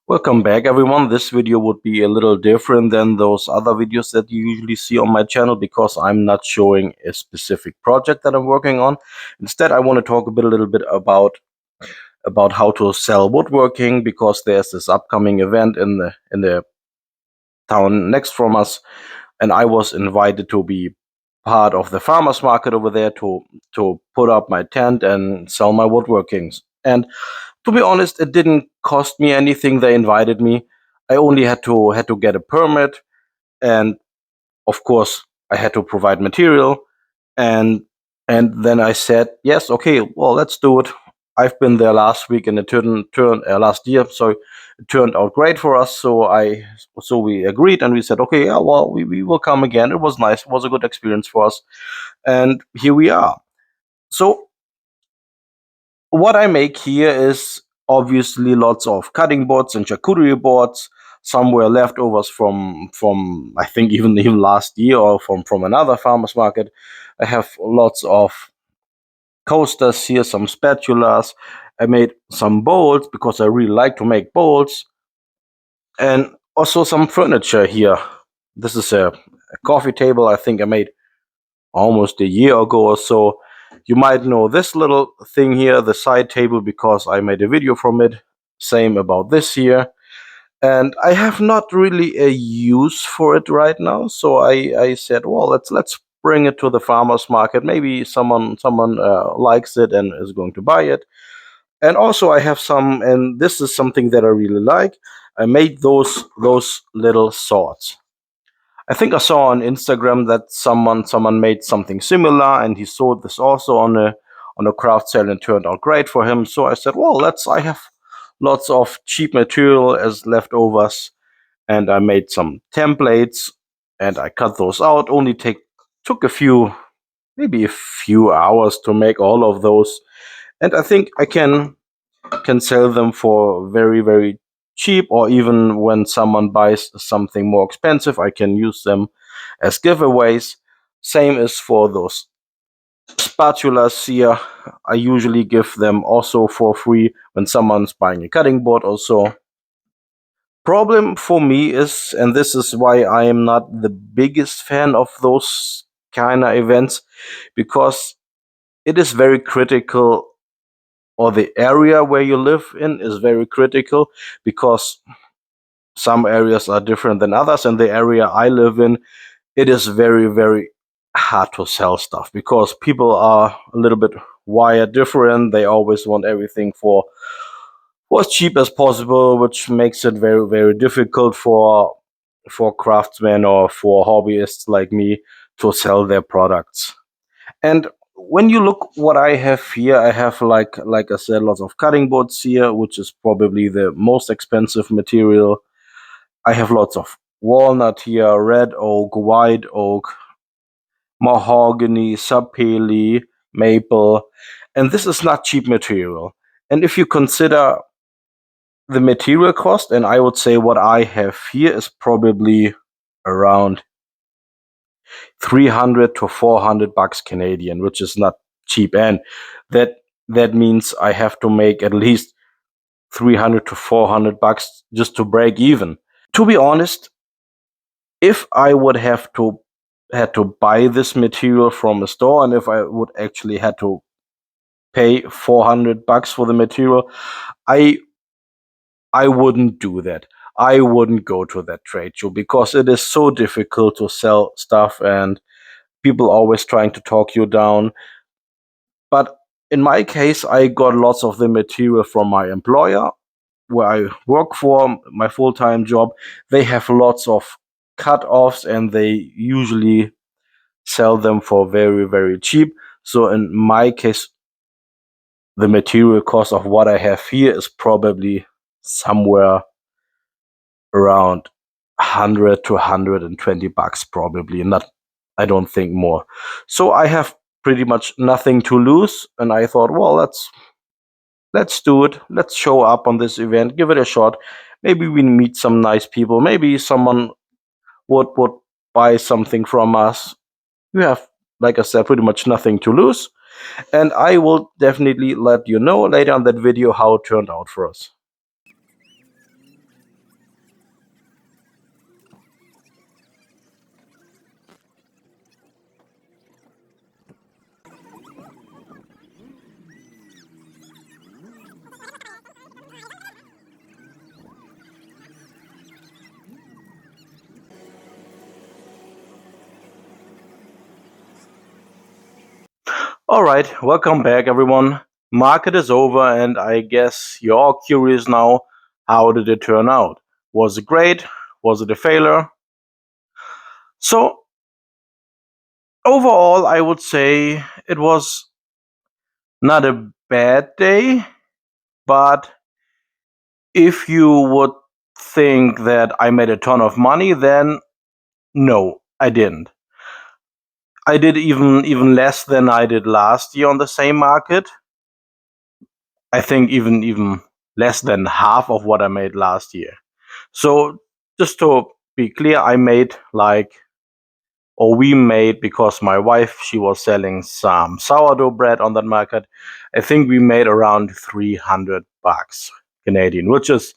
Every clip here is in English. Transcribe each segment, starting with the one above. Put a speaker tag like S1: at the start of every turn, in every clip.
S1: Welcome back, everyone. This video would be a little different than those other videos that you usually see on my channel because I'm not showing a specific project that I'm working on. Instead, I want to talk a little bit about how to sell woodworking, because there's this upcoming event in the town next from us, and I was invited to be part of the farmers market over there to put up my tent and sell my woodworkings. And to be honest, it didn't cost me anything. They invited me. I only had to get a permit, and of course, I had to provide material. And and then I said, yes, okay, well, let's do it. I've been there last week, and it turned last year, so it turned out great for us. So we agreed, and we said, okay, yeah, well, we will come again. It was nice. It was a good experience for us, and here we are. So what I make here is obviously lots of cutting boards and charcuterie boards. Some were leftovers from I think even last year, or from another farmer's market. I have lots of coasters here, some spatulas. I made some bowls because I really like to make bowls, and also some furniture here. This is a coffee table I think I made almost a year ago or so. You might know this little thing here, the side table, because I made a video from it. Same about this here. And I have not really a use for it right now, so I said, well, let's bring it to the farmers market. Maybe someone likes it and is going to buy it. And also I have some, and this is something that I really like. I made those little swords. I think I saw on Instagram that someone made something similar, and he sold this also on a craft sale, and turned out great for him. So I said, well, I have lots of cheap material as leftovers, and I made some templates, and I cut those out. Only took maybe a few hours to make all of those, and I think I can sell them for very, very cheap, or even when someone buys something more expensive, I can use them as giveaways. Same is for those spatulas here. I usually give them also for free when someone's buying a cutting board also. Problem for me is, and this is why I am not the biggest fan of those kind of events, because it is very critical, or the area where you live in is very critical, because some areas are different than others. And the area I live in, it is very, very hard to sell stuff, because people are a little bit wired different. They always want everything for as cheap as possible, which makes it very, very difficult for craftsmen or for hobbyists like me to sell their products. And when you look what I have here, I have, like I said, lots of cutting boards here, which is probably the most expensive material. I have lots of walnut here, red oak, white oak, mahogany, sapele, maple, and this is not cheap material. And if you consider the material cost, and I would say what I have here is probably around 300 to 400 bucks Canadian, which is not cheap. And that means I have to make at least 300 to 400 bucks just to break even. To be honest, if I would had to buy this material from a store, and if I would actually had to pay 400 bucks for the material, I wouldn't do that. I wouldn't go to that trade show, because it is so difficult to sell stuff, and people always trying to talk you down. But in my case, I got lots of the material from my employer, where I work for, my full-time job. They have lots of cut-offs, and they usually sell them for very, very cheap. So in my case, the material cost of what I have here is probably somewhere around 100 to 120 bucks, probably, not, I don't think more. So I have pretty much nothing to lose, and I thought, well, let's do it. Let's show up on this event, give it a shot. Maybe we meet some nice people. Maybe someone would buy something from us. You have, like I said, pretty much nothing to lose. And I will definitely let you know later on that video how it turned out for us. All right, welcome back, everyone. Market is over, and I guess you're all curious now. How did it turn out? Was it great? Was it a failure? So, overall, I would say it was not a bad day, but if you would think that I made a ton of money, then no, I didn't. I did even less than I did last year on the same market. I think even less than half of what I made last year. So just to be clear, I made like, or we made, because my wife, she was selling some sourdough bread on that market. I think we made around 300 bucks Canadian, which is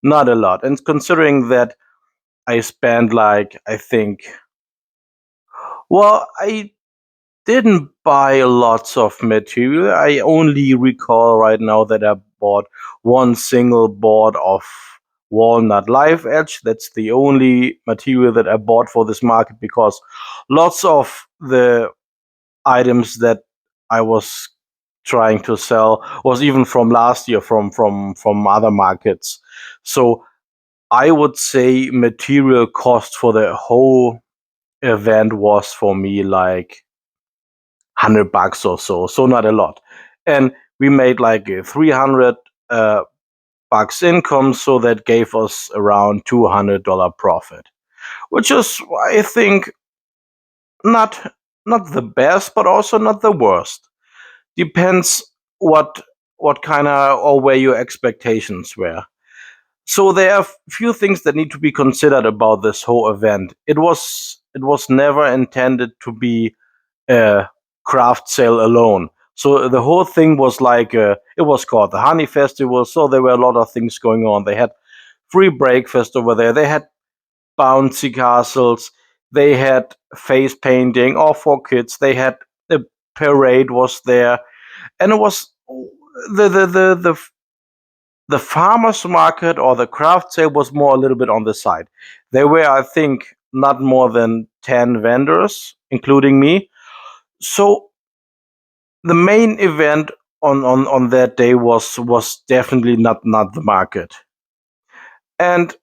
S1: not a lot. And considering that I spent like, I think, well, I didn't buy lots of material. I only recall right now that I bought one single board of walnut live edge. That's the only material that I bought for this market, because lots of the items that I was trying to sell was even from last year, from other markets. So I would say material cost for the whole event was for me like 100 bucks or so, so not a lot. And we made like a 300 uh, bucks income, so that gave us around $200 profit, which is, I think, not not the best, but also not the worst. Depends what kind of, or where your expectations were. So there are few things that need to be considered about this whole event. It was never intended to be a craft sale alone. So the whole thing was like, it was called the Honey Festival. So there were a lot of things going on. They had free breakfast over there. They had bouncy castles. They had face painting, all for kids. They had the parade was there, and it was the farmers market, or the craft sale, was more a little bit on the side. There were, I think, not more than 10 vendors, including me. So the main event on that day was definitely not the market, and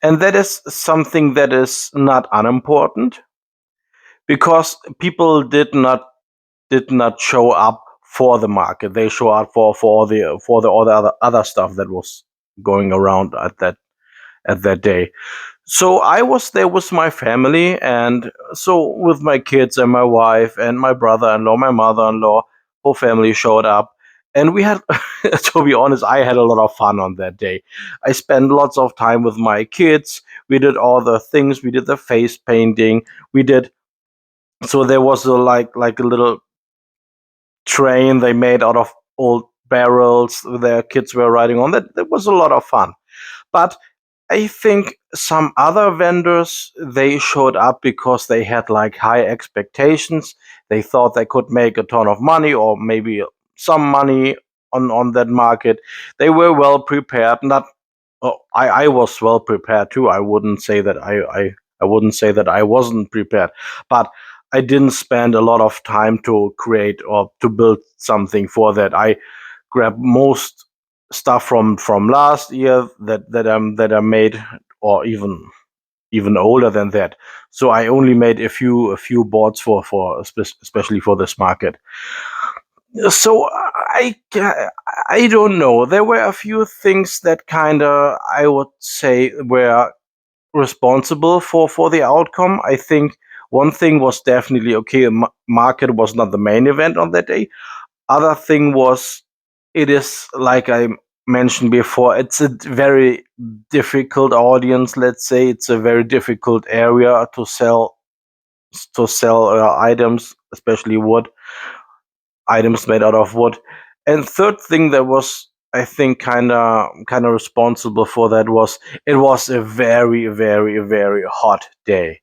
S1: that is something that is not unimportant, because people did not show up for the market. They show up for all the other stuff that was going around at that day. So I was there with my family, and so with my kids and my wife and my brother-in-law, my mother-in-law, whole family showed up, and we had, to be honest, I had a lot of fun on that day. I spent lots of time with my kids. We did all the things. We did the face painting. We did. So there was a like a little train they made out of old barrels. Their kids were riding on that. That was a lot of fun. But I think some other vendors, they showed up because they had like high expectations. They thought they could make a ton of money, or maybe some money on that market. They were well prepared. Not, oh, I was well prepared too. I wouldn't say that I wouldn't say that I wasn't prepared, but I didn't spend a lot of time to create or to build something for that. I grab most stuff from last year that I made, or even older than that. So I only made a few boards especially for this market. So I don't know. There were a few things that kind of, I would say, were responsible for the outcome. I think one thing was definitely, okay. Market was not the main event on that day. Other thing was, it is like I mentioned before, it's a very difficult audience. Let's say it's a very difficult area to sell items, especially wood items made out of wood. And third thing that was, I think, kind of responsible for that was, it was a very very very hot day.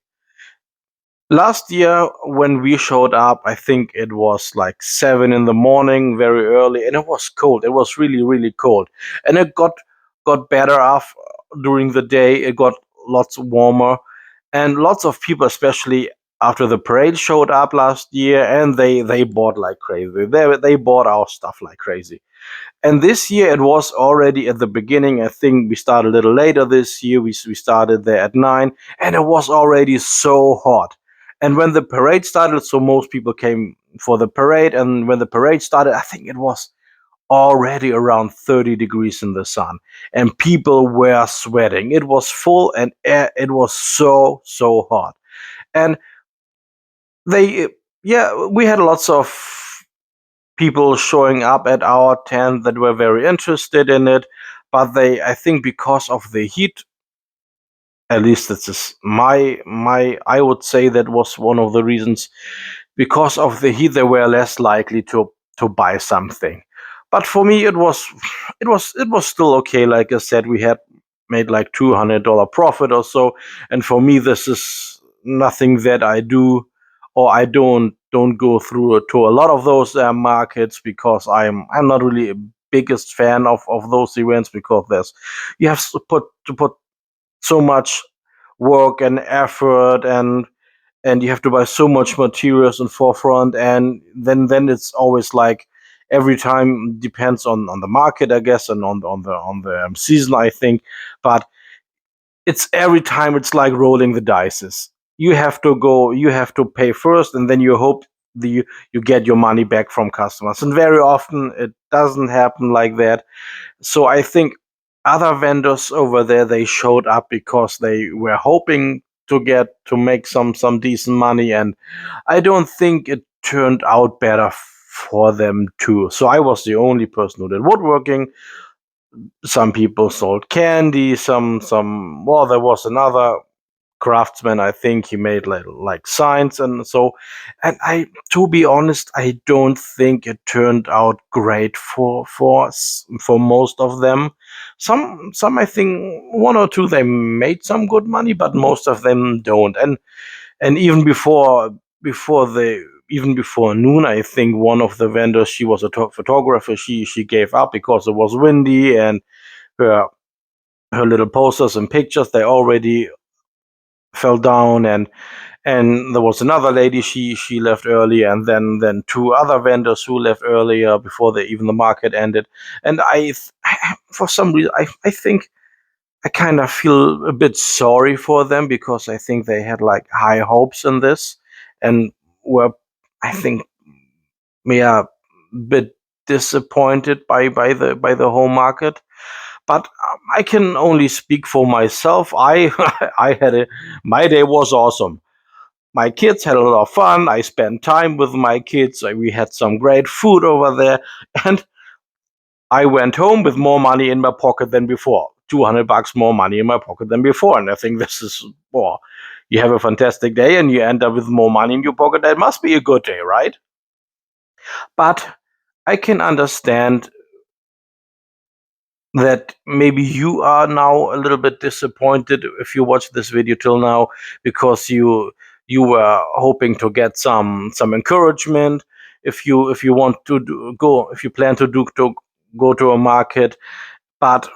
S1: Last year, when we showed up, I think it was like 7 in the morning, very early, and it was cold. It was really, really cold, and it got better during the day. It got lots warmer, and lots of people, especially after the parade showed up last year, and they bought like crazy. They bought our stuff like crazy. And this year it was already at the beginning. I think we started a little later this year. We started there at 9, and it was already so hot. And when the parade started, so most people came for the parade. And when the parade started, I think it was already around 30 degrees in the sun, and people were sweating. It was full, and it was so hot. And they, yeah, we had lots of people showing up at our tent that were very interested in it, but I think because of the heat, at least this is my I would say that was one of the reasons. Because of the heat, they were less likely to buy something. But for me, it was still okay. Like I said, we had made like $200 profit or so, and for me, this is nothing that I do, or I don't go through to a lot of those markets, because I'm not really a biggest fan of those events, because there's you have to put so much work and effort, and you have to buy so much materials in forefront, and then it's always like every time depends on the market, I guess, and on the season, I think. But it's every time it's like rolling the dice. You have to pay first, and then you hope you get your money back from customers, and very often it doesn't happen like that. So I think other vendors over there, they showed up because they were hoping to make some decent money, and I don't think it turned out better for them too. So I was the only person who did woodworking. Some people sold candy. Some well, there was another craftsman. I think he made like signs and so. And to be honest, I don't think it turned out great for most of them. Some I think one or two, they made some good money, but most of them don't. And even before noon, I think one of the vendors, she was a photographer. She gave up because it was windy, and her her little posters and pictures, they already fell down. And there was another lady, she left early, and then two other vendors who left earlier before even the market ended. And for some reason, I think I kind of feel a bit sorry for them, because I think they had like high hopes in this, and were, I think, yeah, a bit disappointed by the whole market. But I can only speak for myself. I had my day was awesome. My kids had a lot of fun. I spent time with my kids. We had some great food over there, and I went home with more money in my pocket than before. $200 more money in my pocket than before. And I think this is, well, you have a fantastic day and you end up with more money in your pocket. That must be a good day, right? But I can understand that maybe you are now a little bit disappointed if you watch this video till now, because you were hoping to get some encouragement. If you want to go, if you plan to go to a market. But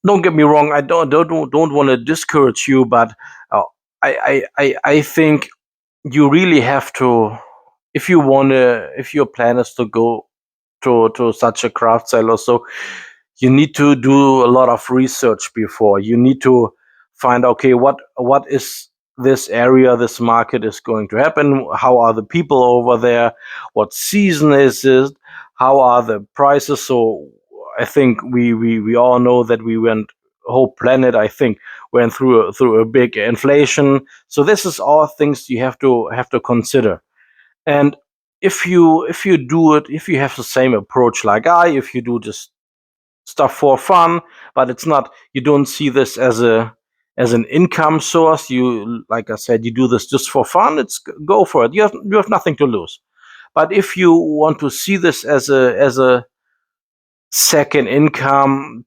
S1: don't get me wrong, I don't want to discourage you, but uh, I think you really have to, if your plan is to go to such a craft sale or so, you need to do a lot of research before. You need to find, okay, what is this area, this market is going to happen? How are the people over there? What season is it? How are the prices? So I think we all know that whole planet, I think, went through a big inflation. So this is all things you have to consider. And if you do it, if you have the same approach like if you do just stuff for fun, but it's not, you don't see this as an income source. You, like I said, you do this just for fun. Go for it. You have nothing to lose. But if you want to see this as a second income,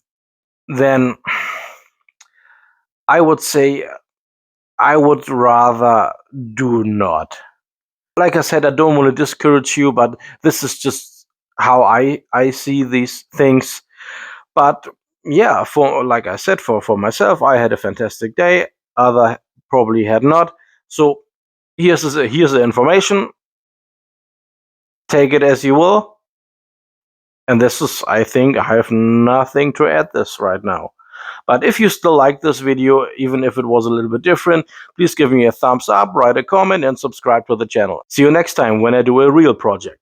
S1: then I would say I would rather do not. Like I said, I don't want to discourage you, but this is just how I see these things. But yeah, for, like I said, for myself, I had a fantastic day. Other probably had not. So here's the information. Take it as you will. And this is, I think, I have nothing to add this right now. But if you still like this video, even if it was a little bit different, please give me a thumbs up, write a comment, and subscribe to the channel. See you next time when I do a real project.